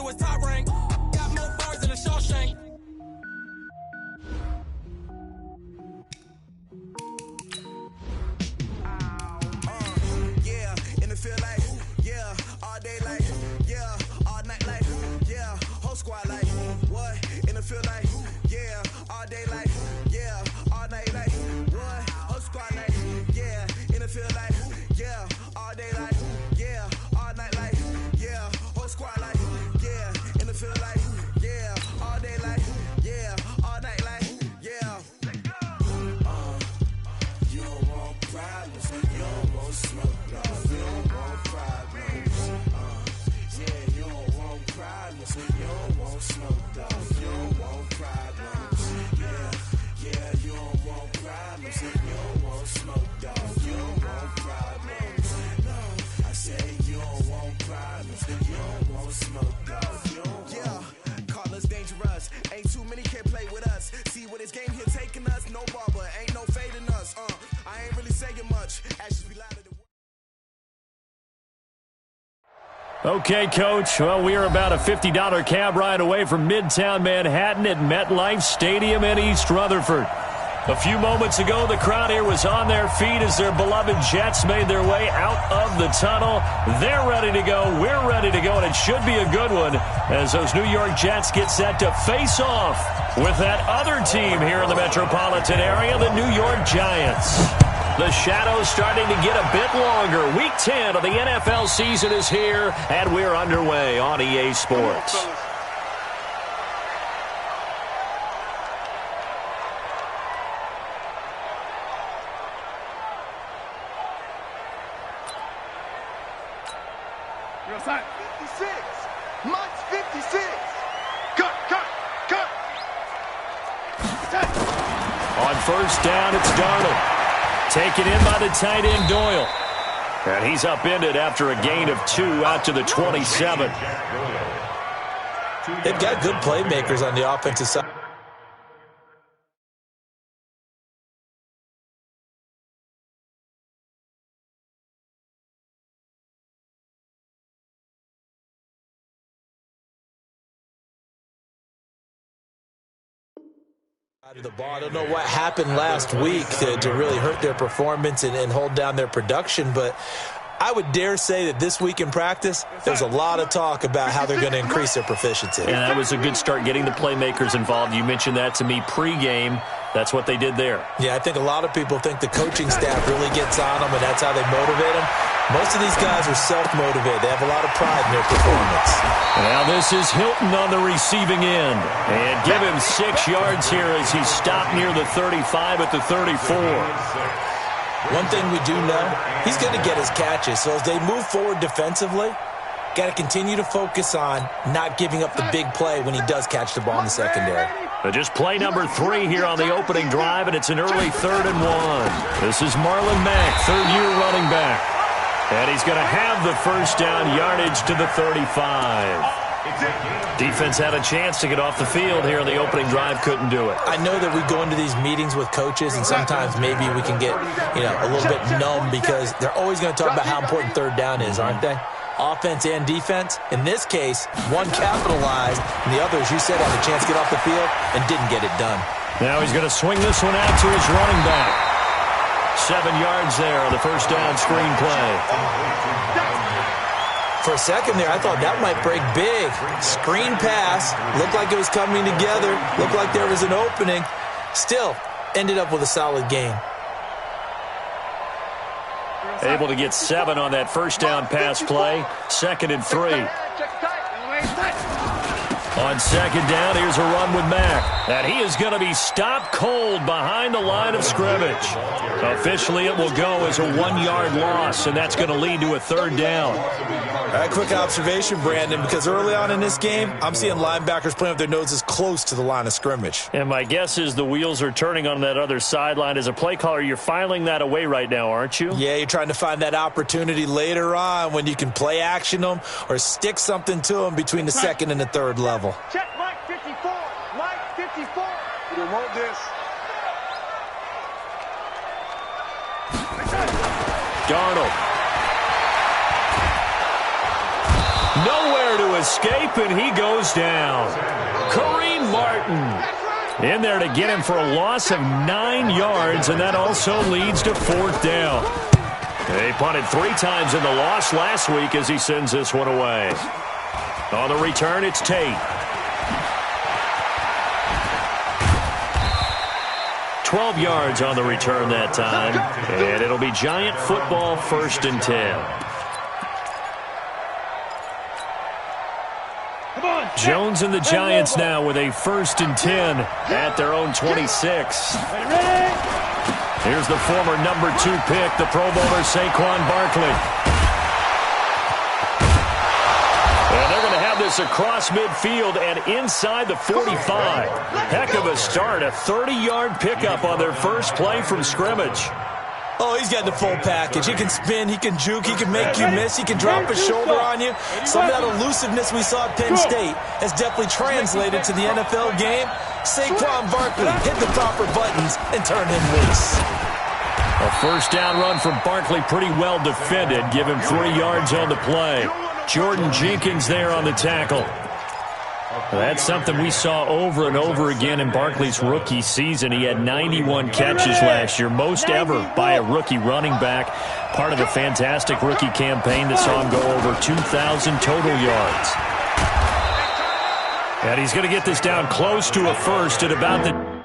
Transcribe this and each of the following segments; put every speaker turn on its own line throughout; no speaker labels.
do is top rank. Got more bars than a Shawshank.
Yeah, in the field like, yeah, all day like, yeah, all night like, yeah, whole squad like, what? In the field like, yeah, all day like, yeah, all night like, what? Whole squad like, yeah, in the field like, yeah, all day like, yeah, all night like, yeah, whole squad like, yeah, in the field like, yeah, all day like, yeah, all night like, yeah. You don't want problems, you don't want smoke, no, you don't want problems. Yeah, you don't want problems, you don't want smoke, dog, you don't want problems. Yeah, you don't want problems, you don't want smoke, dog, you don't want problems. No, I say you don't want problems, you don't want smoke, dog, you don't want. Yeah, call us dangerous, ain't too many can play with us. See what this game here taking us, no barber, ain't no fading us. I ain't really saying much, actions be louder than.
Okay, Coach. Well, we are about a $50 cab ride away from Midtown Manhattan at MetLife Stadium in East Rutherford. A few moments ago, the crowd here was on their feet as their beloved Jets made their way out of the tunnel. They're ready to go. We're ready to go, and it should be a good one as those New York Jets get set to face off with that other team here in the metropolitan area, the New York Giants. The shadows starting to get a bit longer. Week 10 of the NFL season is here, and we're underway on EA Sports.
You're outside. 56. Mike's 56. Cut.
On first down, it's Darnold. Taken in by the tight end, Doyle. And he's upended after a gain of 2 out to the 27.
They've got good playmakers on the offensive side. Of the ball. I don't know what happened last week to really hurt their performance and hold down their production, but I would dare say that this week in practice, there's a lot of talk about how they're going to increase their proficiency.
And that was a good start getting the playmakers involved. You mentioned that to me pregame. That's what they did there.
Yeah, I think a lot of people think the coaching staff really gets on them, and that's how they motivate them. Most of these guys are self-motivated. They have a lot of pride in their performance.
Now this is Hilton on the receiving end. And give him 6 yards here as he stopped near the 35 at the 34.
One thing we do know, he's going to get his catches. So as they move forward defensively, got to continue to focus on not giving up the big play when he does catch the ball in the secondary.
Just play number 3 here on the opening drive, and it's an early 3rd and 1. This is Marlon Mack, third-year running back. And he's going to have the first down yardage to the 35. Defense had a chance to get off the field here on the opening drive, couldn't do it.
I know that we go into these meetings with coaches, and sometimes maybe we can get a little bit numb because they're always going to talk about how important third down is, aren't they? Offense and defense. In this case, one capitalized, and the other, as you said, had a chance to get off the field and didn't get it done.
Now he's going to swing this one out to his running back. 7 yards there on the first down screen play.
For a second there, I thought that might break big. Screen pass. Looked like it was coming together. Looked like there was an opening. Still, ended up with a solid gain.
Able to get 7 on that first down pass play. 2nd and 3. On 2nd down, here's a run with Mack. And he is going to be stopped cold behind the line of scrimmage. Officially, it will go as a 1-yard loss, and that's going to lead to a 3rd down.
All right, quick observation, Brandon, because early on in this game, I'm seeing linebackers playing with their noses close to the line of scrimmage.
And my guess is the wheels are turning on that other sideline. As a play caller, you're filing that away right now, aren't you?
Yeah, you're trying to find that opportunity later on when you can play action them or stick something to them between the 2nd and the 3rd level.
Check Mike 54. Mike 54. You don't want this.
Darnold. Nowhere to escape, and he goes down. Kareem Martin in there to get him for a loss of 9 yards, and that also leads to 4th down. He punted 3 times in the loss last week as he sends this one away. On the return, it's Tate. 12 yards on the return that time, and it'll be Giant football, 1st and 10. Jones and the Giants now with a 1st and 10 at their own 26. Here's the former number 2 pick, the Pro Bowler Saquon Barkley. And they're going to have this across midfield and inside the 45. Heck of a start, a 30-yard pickup on their first play from scrimmage.
Oh, he's got the full package. He can spin, he can juke, he can make you miss, he can drop his shoulder on you. Some of that elusiveness we saw at Penn State has definitely translated to the NFL game. Saquon Barkley hit the proper buttons and turned him loose.
A 1st down run from Barkley, pretty well defended. Give him 3 yards on the play. Jordan Jenkins there on the tackle. That's something we saw over and over again in Barkley's rookie season. He had 91 catches last year, most ever by a rookie running back. Part of the fantastic rookie campaign that saw him go over 2,000 total yards. And he's going to get this down close to a 1st at about the...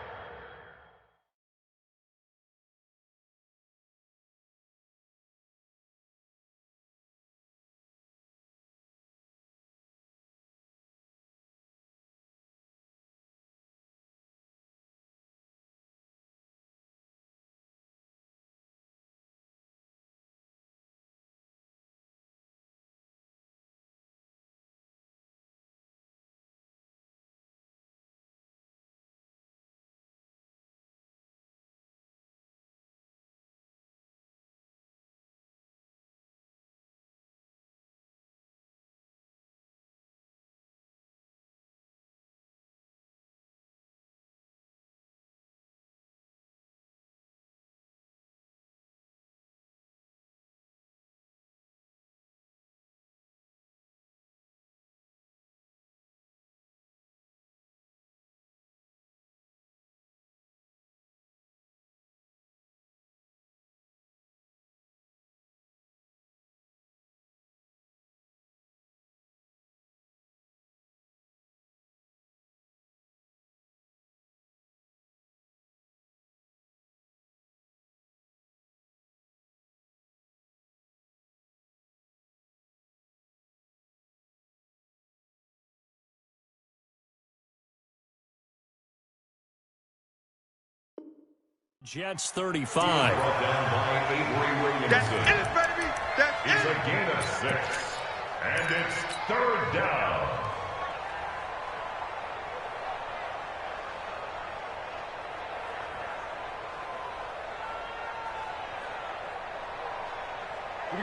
Jets 35.
That's it, baby. That's
It's
it.
a gain of 6, and it's 3rd down.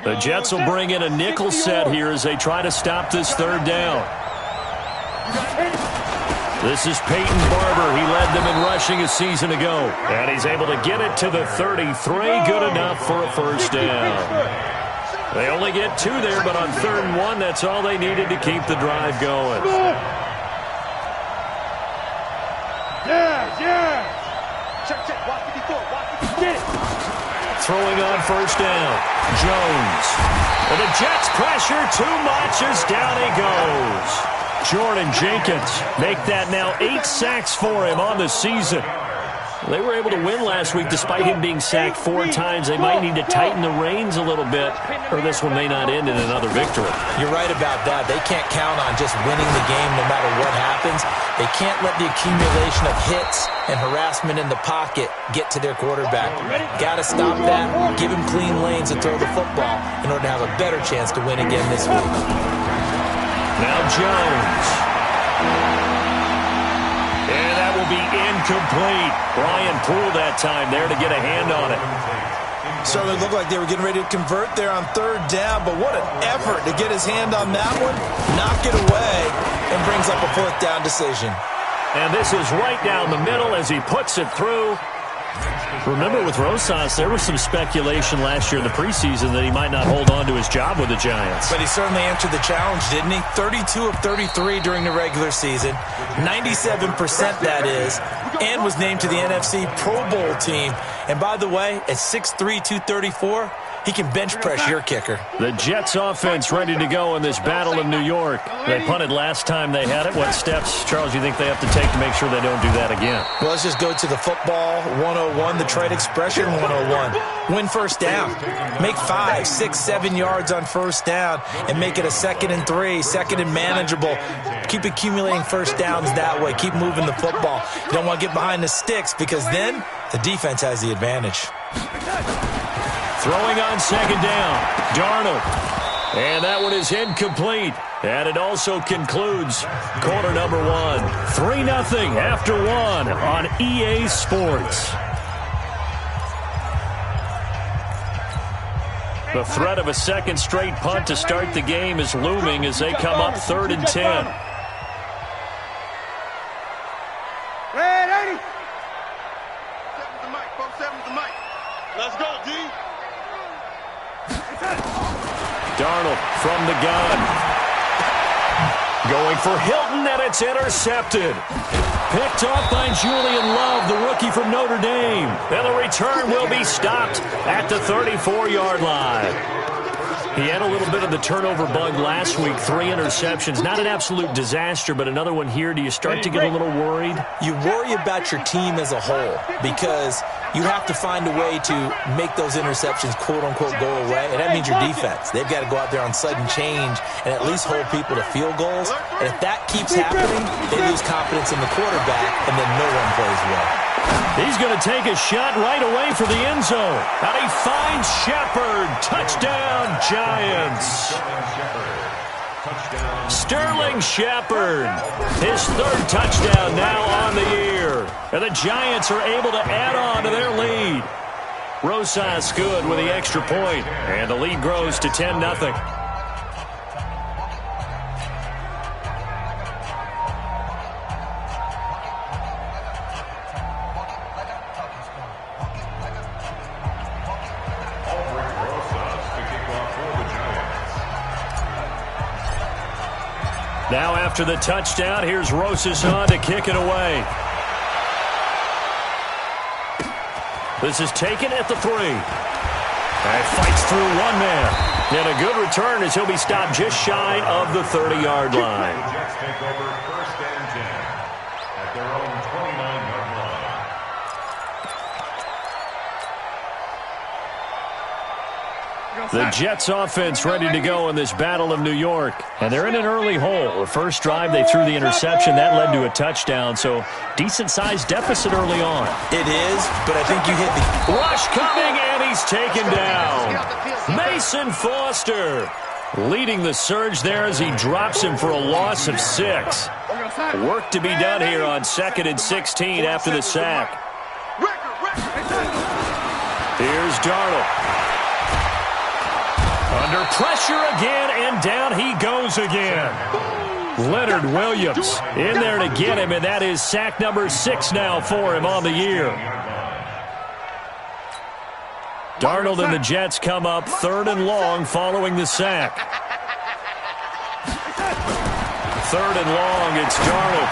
The Jets will bring in a nickel set here as they try to stop this 3rd down. This is Peyton Barber. He led them in rushing a season ago. And he's able to get it to the 33. Good enough for a 1st down. They only get 2 there, but on 3rd and 1, that's all they needed to keep the drive going.
Check. Watch 54. Watch 54. Get it.
Throwing on 1st down. Jones. And the Jets pressure too much as down he goes. Jordan Jenkins make that now 8 sacks for him on the season. They were able to win last week despite him being sacked 4 times. They might need to tighten the reins a little bit, or this one may not end in another victory.
You're right about that. They can't count on just winning the game no matter what happens. They can't let the accumulation of hits and harassment in the pocket get to their quarterback. Got to stop that, give him clean lanes to throw the football in order to have a better chance to win again this week.
Now Jones. And that will be incomplete. Brian Poole that time there to get a hand on it.
Certainly looked like they were getting ready to convert there on 3rd down, but what an effort to get his hand on that one, knock it away, and brings up a 4th down decision.
And this is right down the middle as he puts it through. Remember with Rosas, there was some speculation last year in the preseason that he might not hold on to his job with the Giants.
But he certainly answered the challenge, didn't he? 32 of 33 during the regular season, 97% that is, and was named to the NFC Pro Bowl team. And by the way, at 6'3", 234, he can bench press your kicker.
The Jets offense ready to go in this battle in New York. They punted last time they had it. What steps, Charles, you think they have to take to make sure they don't do that again?
Well, let's just go to the football 101, the trade expression 101. Win first down. Make 5, 6, 7 yards on first down and make it a 2nd and 3, 2nd and manageable. Keep accumulating first downs that way. Keep moving the football. You don't want to get behind the sticks because then the defense has the advantage.
Throwing on 2nd down, Darnold. And that one is incomplete. And it also concludes quarter number 1. 3-0 after 1 on EA Sports. The threat of a second straight punt to start the game is looming as they come up 3rd and 10.
Red 80. 7's the mic, folks. 7's the mic. Let's go, D.
Darnold from the gun. Going for Hilton, and it's intercepted. Picked off by Julian Love, the rookie from Notre Dame. And the return will be stopped at the 34-yard line. He had a little bit of the turnover bug last week, 3 interceptions. Not an absolute disaster, but another one here. Do you start to get a little worried?
You worry about your team as a whole because you have to find a way to make those interceptions, quote-unquote, go away, and that means your defense. They've got to go out there on sudden change and at least hold people to field goals. And if that keeps happening, they lose confidence in the quarterback, and then no one plays well.
He's going to take a shot right away for the end zone. And he finds Shepard. Touchdown, Giants. Sterling Shepard, his 3rd touchdown now on the year. And the Giants are able to add on to their lead. Rosas good with the extra point, and the lead grows to 10-0. Now after the touchdown, here's Rosas on to kick it away. This is taken at the 3. And fights through one man. And a good return as he'll be stopped just shy of the 30-yard line.
The Jets take over 1st and 10 at their own 29-yard line.
The Jets offense ready to go in this battle of New York. And they're in an early hole. The first drive, they threw the interception. That led to a touchdown. So decent-sized deficit early on.
It is, but I think you hit the...
Rush coming, and he's taken down. Mason Foster leading the surge there as he drops him for a loss of 6. Work to be done here on 2nd and 16 after the sack. Here's Darnold. Under pressure again, and down he goes again. Leonard Williams in there to get him, and that is sack number 6 now for him on the year. Darnold and the Jets come up 3rd and long following the sack. 3rd and long, it's Darnold.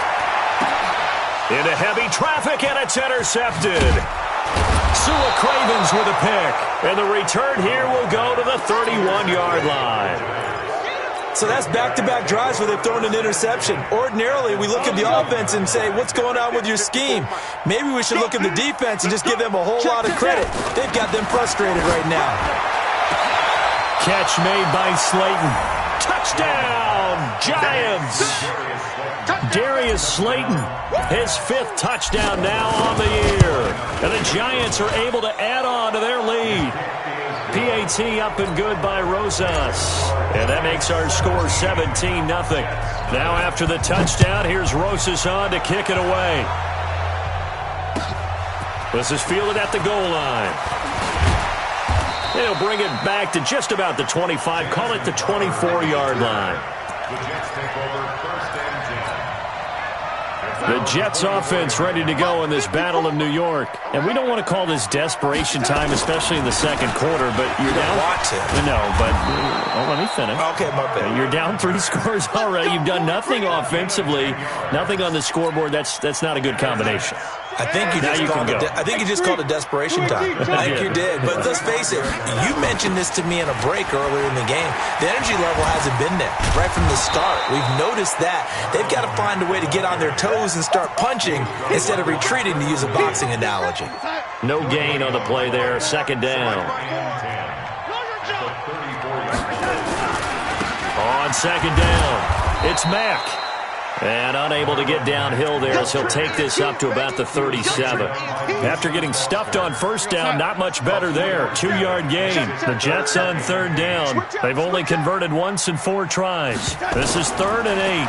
Into heavy traffic, and it's intercepted. Sua Cravens with a pick. And the return here will go to the 31-yard line.
So that's back-to-back drives where they've thrown an interception. Ordinarily, we look at the offense and say, what's going on with your scheme? Maybe we should look at the defense and just give them a whole lot of credit. They've got them frustrated right now.
Catch made by Slayton. Touchdown, Giants. Darius Slayton, his 5th touchdown now on the year. And the Giants are able to add on to their lead. PAT up and good by Rosas. And that makes our score 17-0. Now after the touchdown, here's Rosas on to kick it away. This is fielded at the goal line. They'll bring it back to just about the 25. Call it the 24-yard line.
The Jets take over 1st and 10.
The Jets offense ready to go in this battle of New York. And we don't want to call this desperation time, especially in the second quarter, but you're down.
Want to.
No, but let me finish.
Okay, my bad.
You're down 3 scores already. You've done nothing offensively, nothing on the scoreboard. That's not a good combination.
I think you just called it desperation time. I think you did. But let's face it, you mentioned this to me in a break earlier in the game. The energy level hasn't been there right from the start. We've noticed that. They've got to find a way to get on their toes and start punching instead of retreating, to use a boxing analogy.
No gain on the play there. Second down. On second down, it's Mack. And unable to get downhill there as he'll take this up to about the 37. After getting stuffed on first down, not much better there. 2-yard gain. The Jets on third down. They've only converted once in 4 tries. This is 3rd and 8.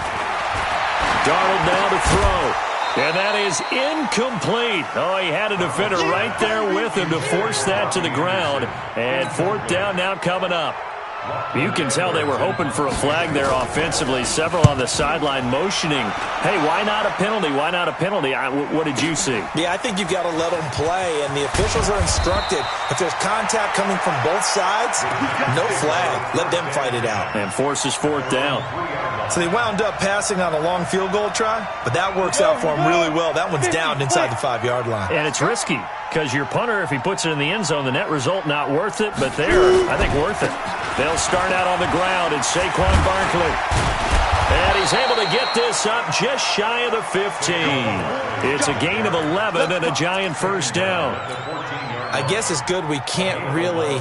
Darnold now to throw. And that is incomplete. Oh, he had a defender right there with him to force that to the ground. And 4th down now coming up. You can tell they were hoping for a flag there offensively. Several on the sideline motioning. Hey, why not a penalty? Why not a penalty? What did you see?
Yeah, I think you've got to let them play, and the officials are instructed. If there's contact coming from both sides, no flag. Let them fight it out.
And forces 4th down.
So they wound up passing on a long field goal try, but that works out for them really well. That one's down inside the 5-yard line.
And it's risky because your punter, if he puts it in the end zone, the net result not worth it, but there, I think worth it. They'll start out on the ground. It's Saquon Barkley. And he's able to get this up just shy of the 15. It's a gain of 11 and a giant first down.
I guess it's good we can't really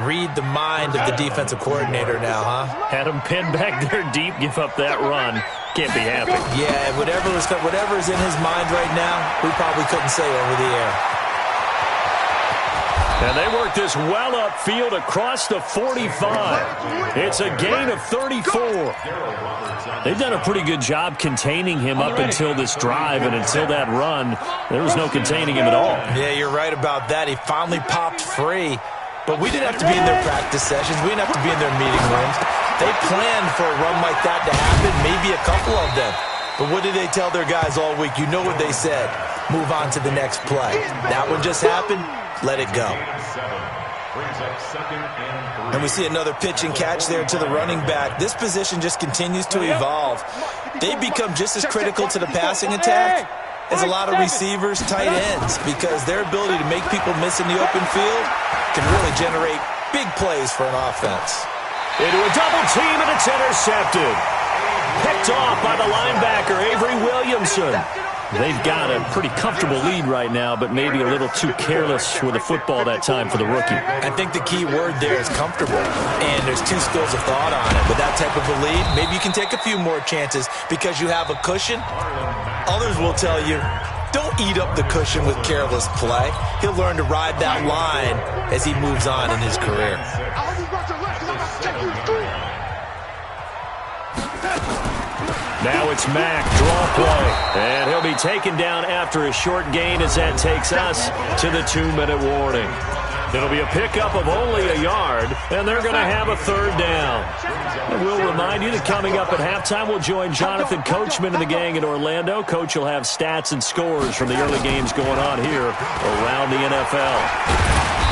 read the mind of the defensive coordinator now, huh?
Had him pinned back there deep, give up that run. Can't be happy.
Yeah, whatever is in his mind right now, we probably couldn't say over the air.
And they work this well upfield across the 45. It's a gain of 34. They've done a pretty good job containing him up until this drive, and until that run, there was no containing him at all.
Yeah, you're right about that. He finally popped free. But we didn't have to be in their practice sessions. We didn't have to be in their meeting rooms. They planned for a run like that to happen, maybe a couple of them. But what did they tell their guys all week? You know what they said. Move on to the next play. That one just happened. Let it go. And we see another pitch and catch there to the running back. This position just continues to evolve. They become just as critical to the passing attack as a lot of receivers, tight ends, because their ability to make people miss in the open field can really generate big plays for an offense.
Into a double team, and it's intercepted. Picked off by the linebacker, Avery Williamson. They've got a pretty comfortable lead right now, but maybe a little too careless with the football that time for the rookie.
I think the key word there is comfortable, and there's 2 schools of thought on it. With that type of a lead, maybe you can take a few more chances because you have a cushion. Others will tell you, don't eat up the cushion with careless play. He'll learn to ride that line as he moves on in his career.
Now it's Mack, draw play, and he'll be taken down after a short gain as that takes us to the 2-minute warning. It'll be a pickup of only a yard, and they're going to have a 3rd down. And we'll remind you that coming up at halftime, we'll join Jonathan Coachman and the gang in Orlando. Coach will have stats and scores from the early games going on here around the NFL.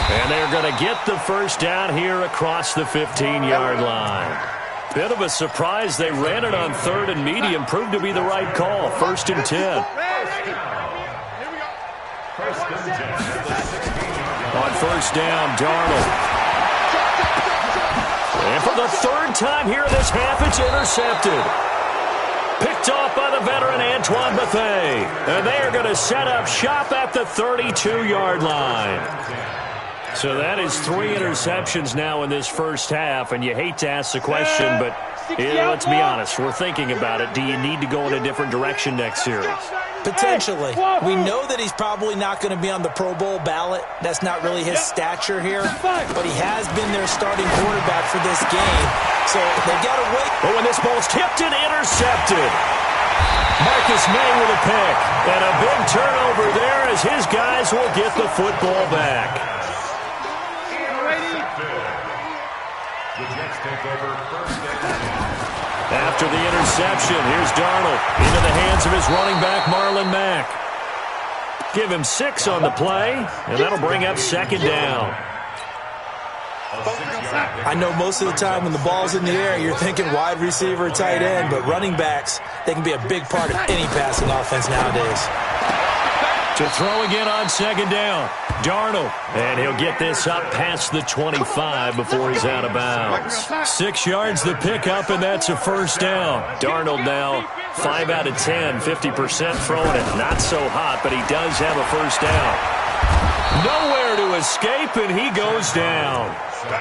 And they're going to get the first down here across the 15-yard line. Bit of a surprise. They ran it on 3rd and medium. Proved to be the right call. 1st and 10. On 1st down, Darnold. And for the 3rd time here this half, it's intercepted. Picked off by the veteran Antoine Bethea. And they are going to set up shop at the 32-yard line. So that is 3 interceptions now in this first half, and you hate to ask the question, but let's be honest, we're thinking about it. Do you need to go in a different direction next series?
Potentially. We know that he's probably not going to be on the Pro Bowl ballot. That's not really his stature here, but he has been their starting quarterback for this game, so they've got to wait.
Oh, and this ball's tipped and intercepted. Marcus May with a pick, and a big turnover there as his guys will get the football back.
The Jets take over 1st and 10.
After the interception, here's Darnold into the hands of his running back, Marlon Mack. Give him 6 on the play, and that'll bring up second down.
I know most of the time when the ball's in the air, you're thinking wide receiver, tight end, but running backs, they can be a big part of any passing offense nowadays.
To throw again on second down, Darnold. And he'll get this up past the 25 before he's out of bounds. 6 yards the pickup, and that's a first down. Darnold now 5 out of 10, 50% throwing it. Not so hot, but he does have a first down. Nowhere to escape, and he goes down.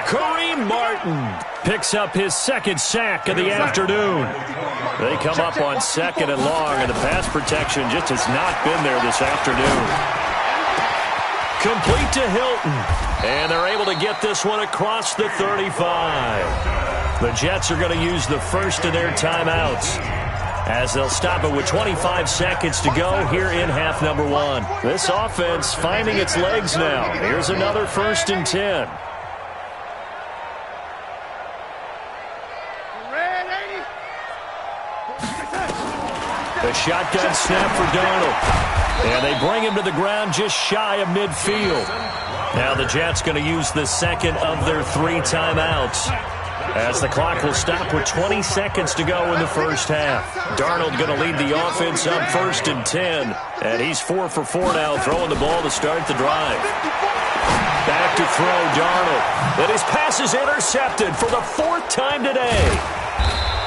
Kareem Martin picks up his second sack of the afternoon. They come up on second and long, and the pass protection just has not been there this afternoon. Complete to Hilton, and they're able to get this one across the 35. The Jets are going to use the first of their timeouts, as they'll stop it with 25 seconds to go here in half number 1. This offense finding its legs now. Here's another 1st and 10. The shotgun snap for Darnold. And they bring him to the ground just shy of midfield. Now the Jets going to use the second of their 3 timeouts, as the clock will stop with 20 seconds to go in the first half. Darnold going to lead the offense up 1st and 10. And he's 4 for 4 now, throwing the ball to start the drive. Back to throw, Darnold. And his pass is intercepted for the 4th time today.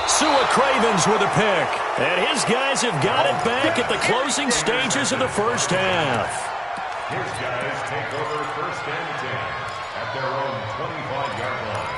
Sua Cravens with a pick. And his guys have got it back at the closing stages of the first half.
His guys take over 1st and 10 at their own 25-yard line.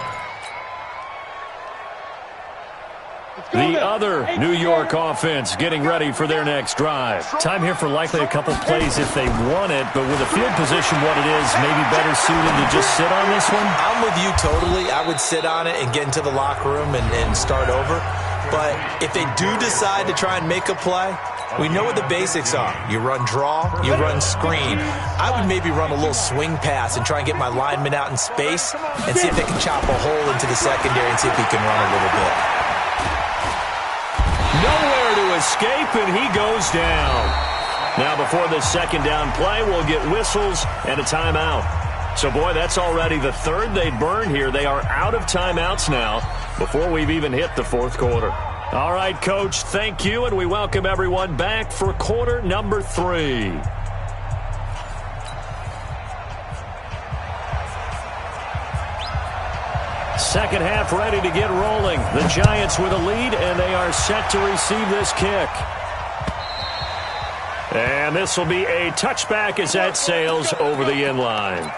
The other New York offense getting ready for their next drive. Time here for likely a couple plays if they want it, but with the field position what it is, maybe better suited to just sit on this one?
I'm with you totally. I would sit on it and get into the locker room and start over. But if they do decide to try and make a play, we know what the basics are. You run draw, you run screen. I would maybe run a little swing pass and try and get my lineman out in space and see if they can chop a hole into the secondary and see if he can run a little bit.
Nowhere to escape, and he goes down. Now before this second down play, we'll get whistles and a timeout. So, boy, that's already the 3rd they'd burn here. They are out of timeouts now before we've even hit the 4th quarter. All right, Coach, thank you, and we welcome everyone back for quarter number 3. Second half ready to get rolling. The Giants with a lead, and they are set to receive this kick. And this will be a touchback as that sails over the end line.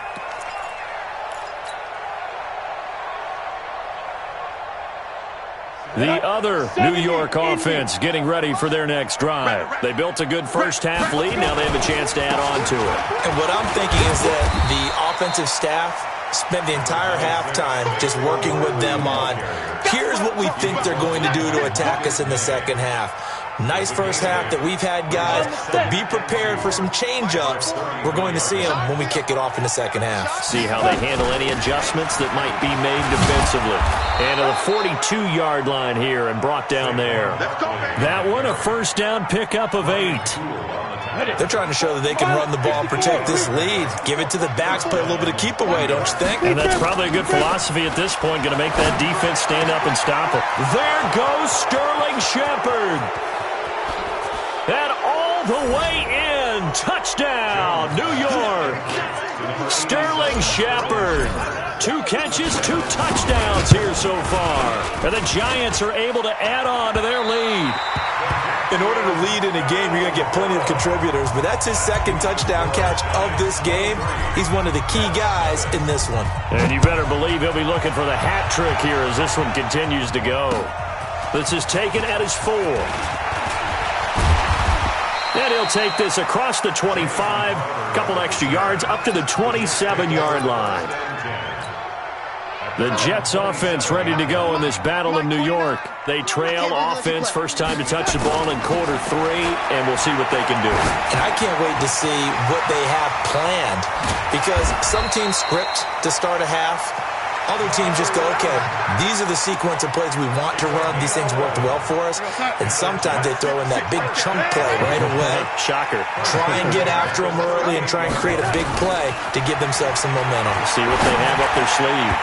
The other New York offense getting ready for their next drive. They built a good first half lead. Now they have a chance to add on to it.
And what I'm thinking is that the offensive staff spent the entire halftime just working with them on, here's what we think they're going to do to attack us in the second half. Nice first half that we've had, guys, but be prepared for some change-ups. We're going to see them when we kick it off in the second half.
See how they handle any adjustments that might be made defensively. And to the 42-yard line here and brought down there. That one, a first down pickup of 8.
They're trying to show that they can run the ball and protect this lead. Give it to the backs, play a little bit of keep away, don't you think?
And that's probably a good philosophy at this point, going to make that defense stand up and stop it. There goes Sterling Shepard. And all the way in. Touchdown, New York. Sterling Shepard. 2 catches, 2 touchdowns here so far. And the Giants are able to add on to their lead.
In order to lead in a game, you're going to get plenty of contributors, but that's his second touchdown catch of this game. He's one of the key guys in this one.
And you better believe he'll be looking for the hat trick here as this one continues to go. This is taken at his 4. And he'll take this across the 25, a couple extra yards, up to the 27-yard line. The Jets offense ready to go in this battle in New York. They trail offense, first time to touch the ball in quarter 3, and we'll see what they can do.
And I can't wait to see what they have planned, because some teams script to start a half, other teams just go, okay, these are the sequence of plays we want to run. These things worked well for us. And sometimes they throw in that big chunk play right away.
Shocker.
Try and get after them early and try and create a big play to give themselves some momentum.
See what they have up their sleeve.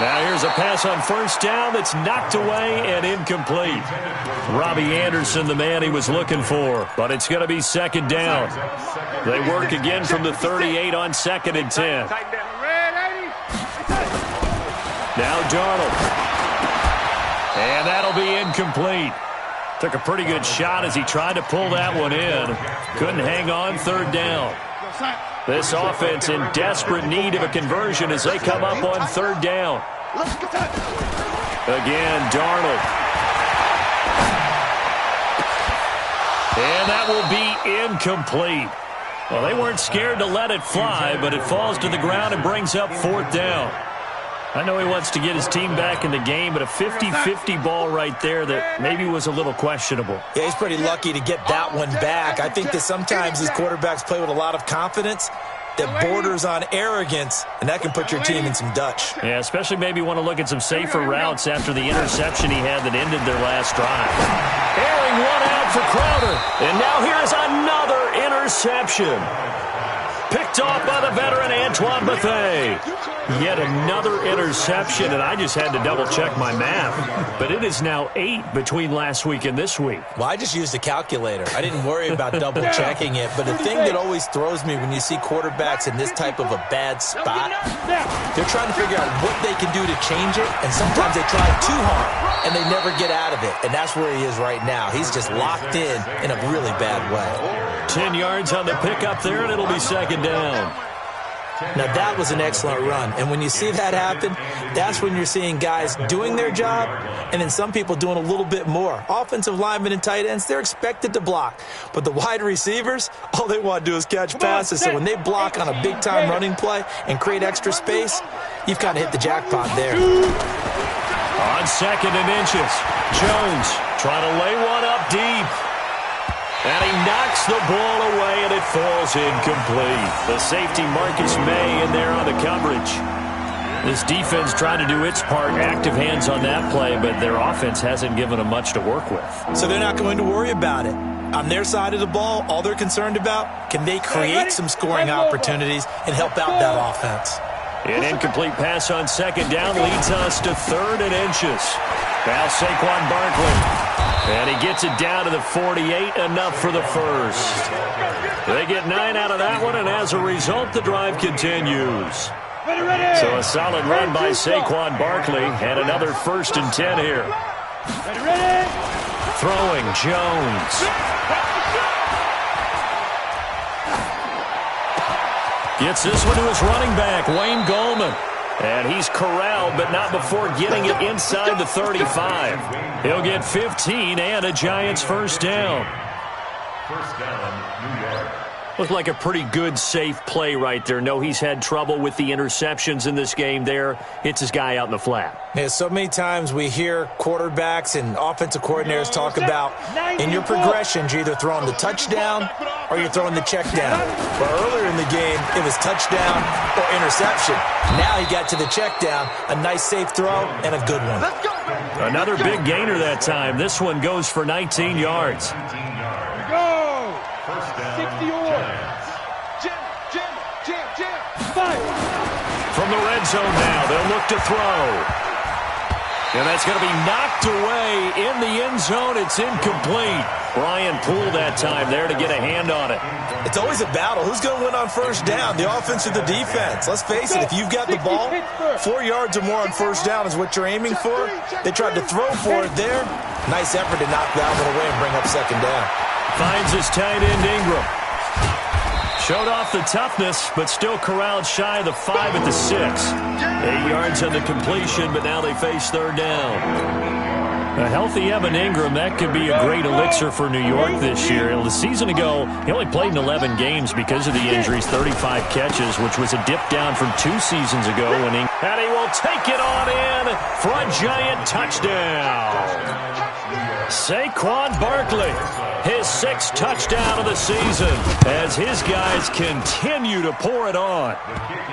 Now here's a pass on first down that's knocked away and incomplete. Robbie Anderson, the man he was looking for, but it's going to be second down. They work again from the 38 on 2nd and 10. Now Darnold. And that'll be incomplete. Took a pretty good shot as he tried to pull that one in. Couldn't hang on, 3rd down. This offense in desperate need of a conversion as they come up on 3rd down. Again, Darnold. And that will be incomplete. Well, they weren't scared to let it fly, but it falls to the ground and brings up 4th down. I know he wants to get his team back in the game, but a 50-50 ball right there that maybe was a little questionable.
Yeah, he's pretty lucky to get that one back. I think that sometimes these quarterbacks play with a lot of confidence that borders on arrogance, and that can put your team in some Dutch.
Yeah, especially maybe want to look at some safer routes after the interception he had that ended their last drive. Airing one out for Crowder, and now here's another interception. Picked off by the veteran Antoine Bethea. Yet another interception, and I just had to double-check my math. But it is now 8 between last week and this week.
Well, I just used a calculator. I didn't worry about double-checking it. But the thing that always throws me when you see quarterbacks in this type of a bad spot, they're trying to figure out what they can do to change it, and sometimes they try too hard, and they never get out of it. And that's where he is right now. He's just locked in a really bad way.
10 yards on the pickup there, and it'll be second down.
Now, that was an excellent run. And when you see that happen, that's when you're seeing guys doing their job and then some people doing a little bit more. Offensive linemen and tight ends, they're expected to block. But the wide receivers, all they want to do is catch passes. So when they block on a big-time running play and create extra space, you've kind of hit the jackpot there.
On 2nd and inches, Jones trying to lay one up deep. And he knocks the ball away, and it falls incomplete. The safety, Marcus May, in there on the coverage. This defense trying to do its part, active hands on that play, but their offense hasn't given them much to work with.
So they're not going to worry about it. On their side of the ball, all they're concerned about, can they create some scoring opportunities and help out that offense?
An incomplete pass on 2nd down leads us to 3rd and inches. Now Saquon Barkley. And he gets it down to the 48, enough for the first. They get 9 out of that one, and as a result, the drive continues. So a solid run by Saquon Barkley, and another 1st and 10 here. Throwing, Jones. Gets this one to his running back, Wayne Gallman. And he's corralled, but not before getting it inside the 35. He'll get 15 and a Giants first down.
First down, New York.
Looked like a pretty good, safe play right there. No, he's had trouble with the interceptions in this game there. Hits his guy out in the flat.
Yeah, so many times we hear quarterbacks and offensive coordinators talk about in your progressions, you're either throwing the touchdown or you're throwing the check down. But earlier in the game, it was touchdown or interception. Now he got to the check down, a nice safe throw, and a good one.
Another big gainer that time. This one goes for 19 yards.
First down,
60 or Jim.
From the red zone now, they'll look to throw. And that's going to be knocked away in the end zone. It's incomplete. Brian Poole that time there to get a hand on it.
It's always a battle. Who's going to win on first down, the offense or the defense? Let's face it, if you've got the ball, 4 yards or more on first down is what you're aiming for. They tried to throw for it there. Nice effort to knock that one away and bring up second down.
Finds his tight end, Ingram. Showed off the toughness, but still corralled shy of the 5 at the 6. 8 yards on the completion, but now they face 3rd down. A healthy Evan Ingram, that could be a great elixir for New York this year. The season ago, he only played in 11 games because of the injuries, 35 catches, which was a dip down from 2 seasons ago. And he will take it on in for a Giant touchdown. Saquon Barkley, his 6th touchdown of the season as his guys continue to pour it on.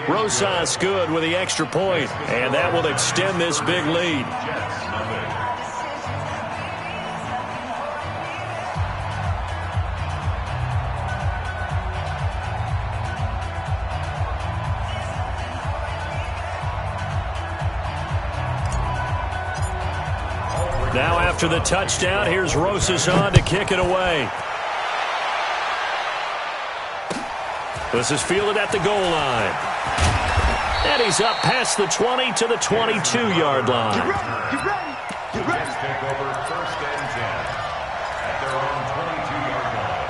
Rosas good with the extra point, and that will extend this big lead. Now after the touchdown, here's Rosas on to kick it away. This is fielded at the goal line. And he's up past the 20 to the 22-yard line.
Get ready. Take over 1st and 10 at their own 22-yard line.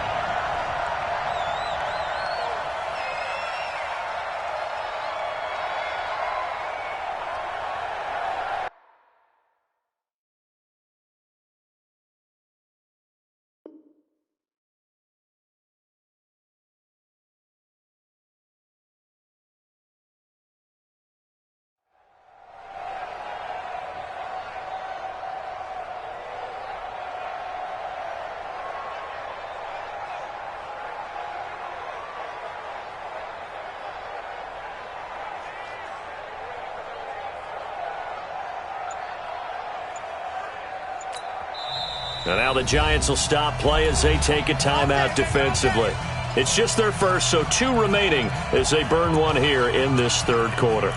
And now the Giants will stop play as they take a timeout defensively. It's just their first, so 2 remaining as they burn one here in this 3rd quarter.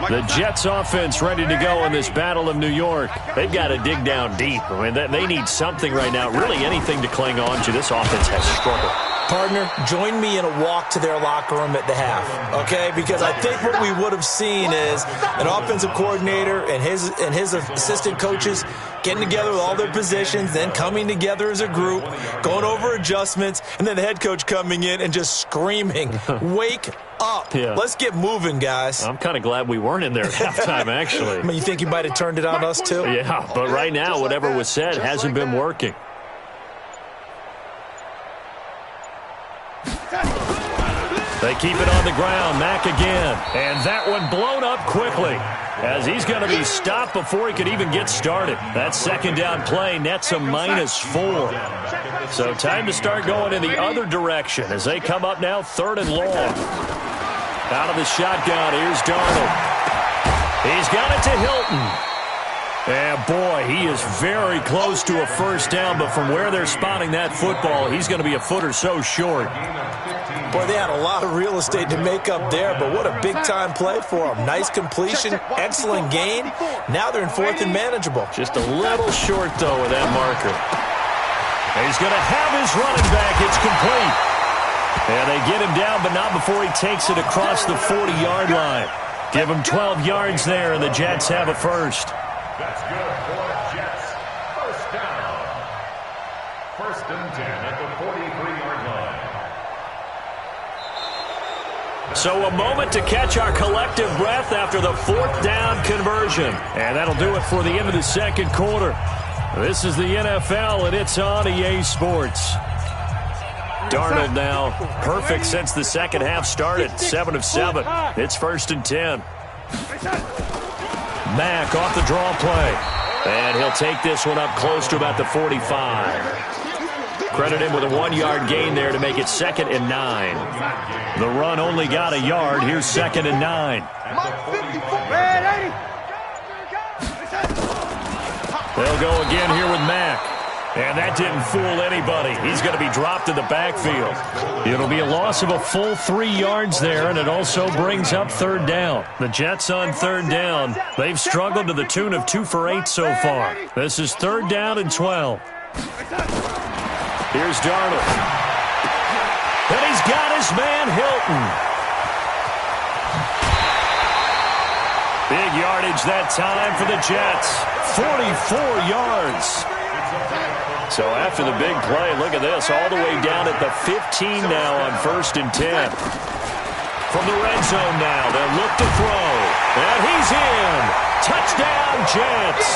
The Jets offense ready to go in this Battle of New York. They've got to dig down deep. I mean, they need something right now, really anything to cling on to. This offense has struggled.
Partner, join me in a walk to their locker room at the half, okay? Because I think what we would have seen is an offensive coordinator and his assistant coaches getting together with all their positions, then coming together as a group, going over adjustments, and then the head coach coming in and just screaming, wake up. Yeah. Let's get moving, guys.
I'm kind of glad we weren't in there at halftime, actually.
I mean, you think you might have turned it on us, too?
Yeah, but right now, whatever was said hasn't been working. They keep it on the ground. Mack again. And that one blown up quickly as he's going to be stopped before he could even get started. That 2nd down play nets a -4. So time to start going in the other direction as they come up now 3rd and long. Out of the shotgun, here's Darnold. He's got it to Hilton. And, boy, he is very close to a 1st down, but from where they're spotting that football, he's going to be a foot or so short.
Boy, they had a lot of real estate to make up there, but what a big-time play for them. Nice completion, excellent gain. Now they're in 4th and manageable.
Just a little short, though, with that marker. And he's going to have his running back. It's complete. And they get him down, but not before he takes it across the 40-yard line. Give him 12 yards there, and the Jets have a first.
That's good for the Jets. 1st down. 1st and 10 at the 43-yard line.
So a moment to catch our collective breath after the 4th down conversion. And that'll do it for the end of the 2nd quarter. This is the NFL, and it's on EA Sports. Darnold now perfect since the 2nd half started. 7 of 7. It's 1st and 10. Mack off the draw play. And he'll take this one up close to about the 45. Credit him with a 1-yard gain there to make it 2nd and 9. The run only got a yard. Here's 2nd and 9. They'll go again here with Mack. And that didn't fool anybody. He's going to be dropped in the backfield. It'll be a loss of a full 3 yards there, and it also brings up 3rd down. The Jets on 3rd down. They've struggled to the tune of 2 for 8 so far. This is 3rd down and 12. Here's Darnold. And he's got his man Hilton. Big yardage that time for the Jets. 44 yards. So after the big play, look at this, all the way down at the 15 now on 1st and 10. From the red zone now, they'll look to throw. And he's in. Touchdown, Jets.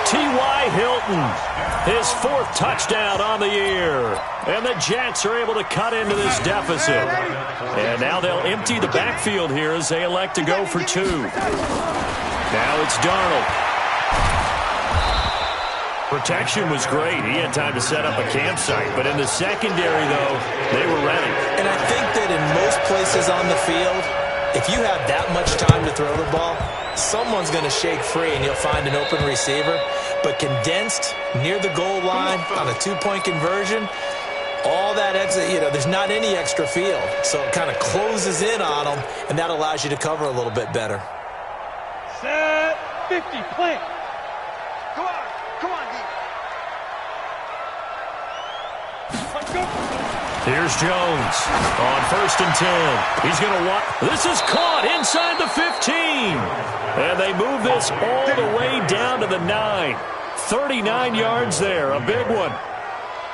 T.Y. Hilton, his 4th touchdown on the year. And the Jets are able to cut into this deficit. And now they'll empty the backfield here as they elect to go for 2. Now it's Darnold. Protection was great. He had time to set up a campsite. But in the secondary, though, they were ready.
And I think that in most places on the field, if you have that much time to throw the ball, someone's going to shake free and you'll find an open receiver. But condensed near the goal line on a 2-point conversion, all that exit, there's not any extra field. So it kind of closes in on them, and that allows you to cover a little bit better.
Set 50, plant. Come on, D. Let's go.
Here's Jones on 1st and 10. He's going to walk. This is caught inside the 15. And they move this all the way down to the 9. 39 yards there, a big one.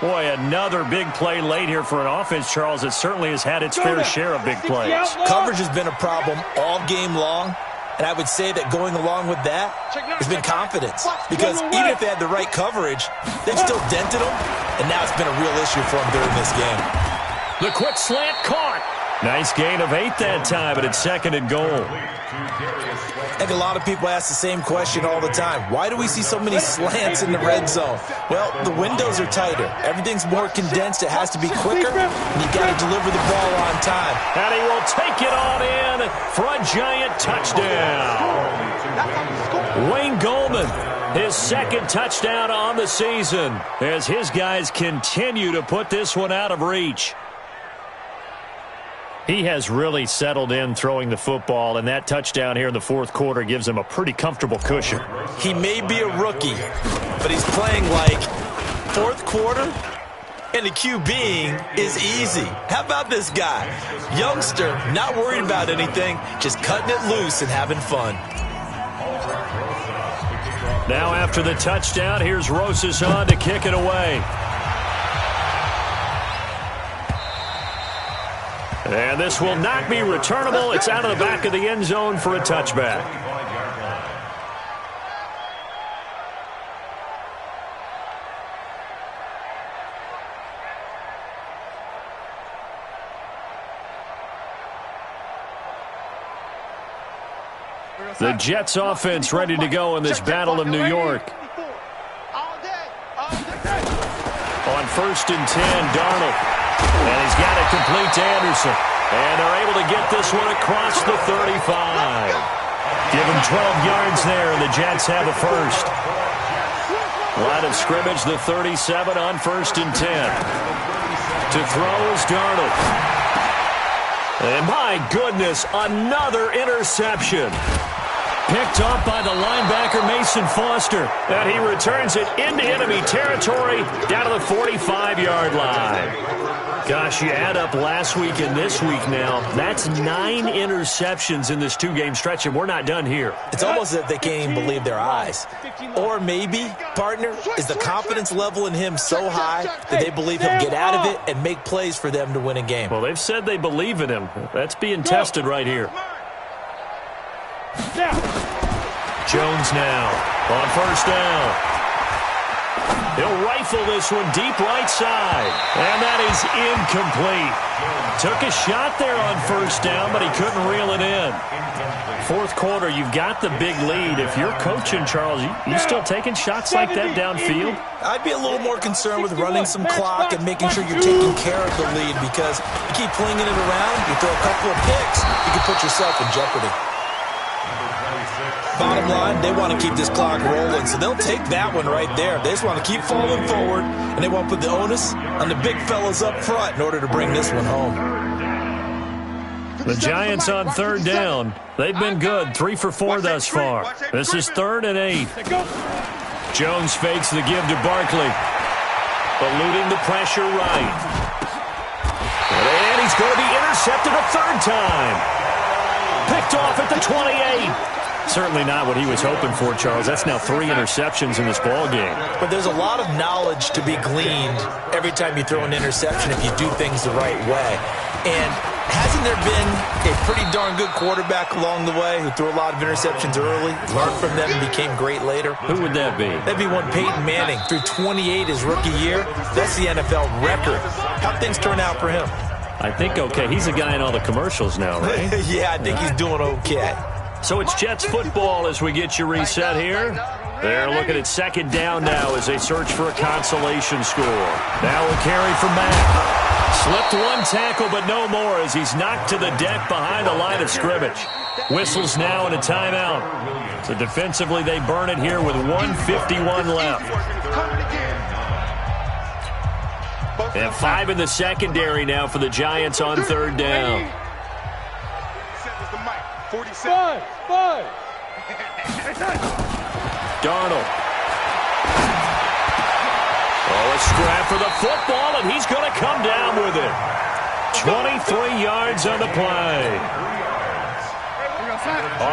Boy, another big play late here for an offense, Charles, that certainly has had its fair share of big plays.
Coverage has been a problem all game long. And I would say that going along with that has been confidence. Because even if they had the right coverage, they've still dented them. And now it's been a real issue for them during this game.
The quick slant caught. Nice gain of 8 that time, but it's 2nd and goal.
I think a lot of people ask the same question all the time. Why do we see so many slants in the red zone? Well, the windows are tighter. Everything's more condensed. It has to be quicker, and you got to deliver the ball on time.
And he will take it on in for a giant touchdown. Wayne Goldman, his 2nd touchdown on the season, as his guys continue to put this one out of reach. He has really settled in throwing the football, and that touchdown here in the 4th quarter gives him a pretty comfortable cushion.
He may be a rookie, but he's playing like 4th quarter, and the QBing is easy. How about this guy? Youngster, not worried about anything, just cutting it loose and having fun.
Now after the touchdown, here's Rosas on to kick it away. And this will not be returnable. It's out of the back of the end zone for a touchback. The Jets offense ready to go in this battle of New York. On 1st and 10, Darnold. And he's got it complete to Anderson. And they're able to get this one across the 35. Give him 12 yards there, and the Jets have a first. Line of scrimmage, the 37 on 1st and 10. To throw is Darnold. And my goodness, another interception. Picked off by the linebacker, Mason Foster. And he returns it into enemy territory down to the 45-yard line. Gosh, you add up last week and this week now. That's 9 interceptions in this 2-game stretch, and we're not done here.
It's almost as if they can't even believe their eyes. Or maybe, partner, is the confidence level in him so high that they believe he'll get out of it and make plays for them to win a game.
Well, they've said they believe in him. That's being tested right here. Jones now on 1st down. He'll rifle this one deep right side. And that is incomplete. Took a shot there on 1st down, but he couldn't reel it in. 4th quarter, you've got the big lead. If you're coaching, Charles, you still taking shots like that downfield?
I'd be a little more concerned with running some clock and making sure you're taking care of the lead, because you keep flinging it around, you throw a couple of picks, you can put yourself in jeopardy. Bottom line, they want to keep this clock rolling, so they'll take that one right there. They just want to keep falling forward, and they want to put the onus on the big fellas up front in order to bring this one home.
The Giants on 3rd down. They've been good, 3 for 4 thus far. This is 3rd and 8. Jones fakes the give to Barkley. Eluding the pressure right. And he's going to be intercepted a 3rd time. Picked off at the 28. Certainly not what he was hoping for, Charles. That's now 3 interceptions in this ball game.
But there's a lot of knowledge to be gleaned every time you throw an interception if you do things the right way. And Hasn't there been a pretty darn good quarterback along the way who threw a lot of interceptions early, learned from them, and became great later?
Who would that be?
That'd be one Peyton Manning. Threw 28 his rookie year. That's the NFL record. How'd things turn out for him?
I think okay. He's a guy in all the commercials now, right?
Yeah, I think he's doing okay.
So it's Jets football as we get you reset here. They're looking at second down now as they search for a consolation score. Now will carry for Mack. Slipped one tackle, but no more as he's knocked to the deck behind the line of scrimmage. Whistles now and a timeout. So defensively, they burn it here with 1:51 left. And 5 in the secondary now for the Giants on third down. Darnold. Oh, a scrap for the football, and he's going to come down with it. 23 yards on the play.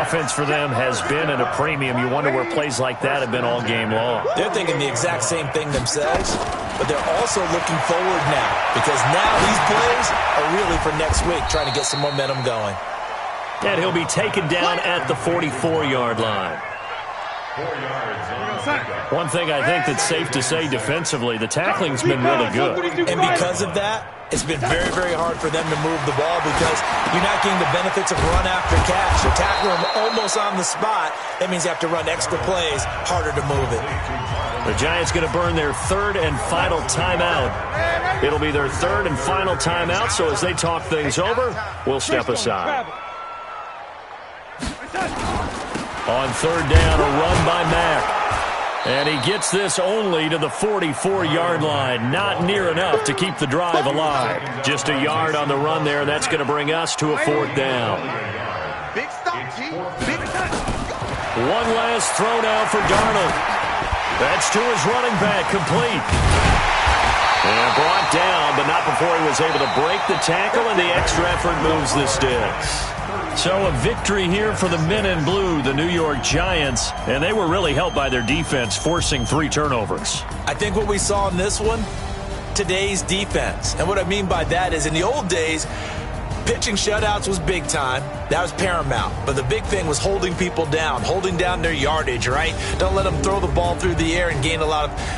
Offense for them has been at a premium. You wonder where plays like that have been all game long.
They're thinking the exact same thing themselves, but they're also looking forward now because now these plays are really for next week, trying to get some momentum going.
And he'll be taken down at the 44-yard line. One thing I think that's safe to say defensively, the tackling's been really good.
And because of that, it's been very, very hard for them to move the ball because you're not getting the benefits of run after catch. You're tackling them almost on the spot. That means you have to run extra plays, harder to move it.
The Giants going to burn their third and final timeout. It'll be their third and final timeout, so as they talk things over, we'll step aside. On third down, a run by Mack. And he gets this only to the 44-yard line. Not near enough to keep the drive alive. Just a yard on the run there, and that's going to bring us to a fourth down. One last throw now for Darnold. That's to his running back, complete. And brought down, but not before he was able to break the tackle, and the extra effort moves the sticks. So a victory here for the men in blue, the New York Giants, and they were really helped by their defense, forcing 3 turnovers.
I think what we saw in this one, today's defense. And what I mean by that is in the old days, pitching shutouts was big time. That was paramount. But the big thing was holding people down, holding down their yardage, right? Don't let them throw the ball through the air and gain a lot of